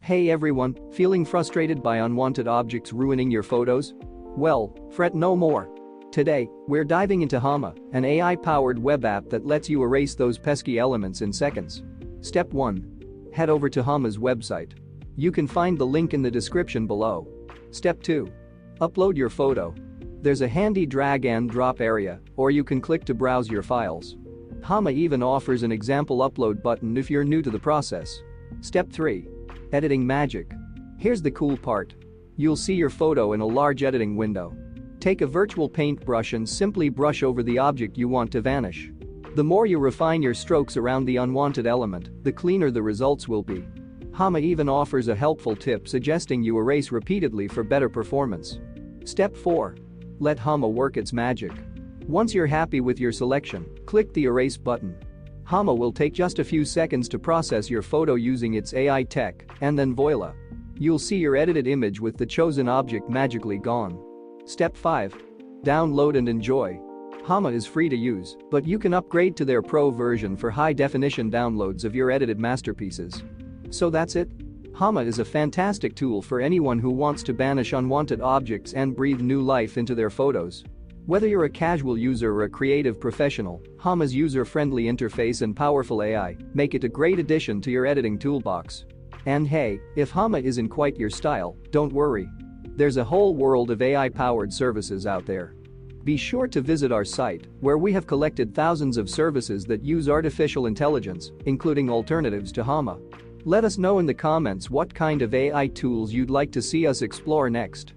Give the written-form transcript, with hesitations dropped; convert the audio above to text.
Hey everyone, feeling frustrated by unwanted objects ruining your photos? Well, fret no more. Today, we're diving into Hama, an AI-powered web app that lets you erase those pesky elements in seconds. Step 1. Head over to Hama's website. You can find the link in the description below. Step 2. Upload your photo. There's a handy drag and drop area, or you can click to browse your files. Hama even offers an example upload button if you're new to the process. Step 3. Editing magic. Here's the cool part. You'll see your photo in a large editing window. Take a virtual paintbrush and simply brush over the object you want to vanish. The more you refine your strokes around the unwanted element, the cleaner the results will be. Hama even offers a helpful tip suggesting you erase repeatedly for better performance. Step 4. Let Hama work its magic. Once you're happy with your selection, click the erase button. Hama will take just a few seconds to process your photo using its AI tech, and then voila! You'll see your edited image with the chosen object magically gone. Step 5. Download and enjoy. Hama is free to use, but you can upgrade to their pro version for high-definition downloads of your edited masterpieces. So that's it. Hama is a fantastic tool for anyone who wants to banish unwanted objects and breathe new life into their photos. Whether you're a casual user or a creative professional, Hama's user-friendly interface and powerful AI make it a great addition to your editing toolbox. And hey, if Hama isn't quite your style, don't worry. There's a whole world of AI-powered services out there. Be sure to visit our site, where we have collected thousands of services that use artificial intelligence, including alternatives to Hama. Let us know in the comments what kind of AI tools you'd like to see us explore next.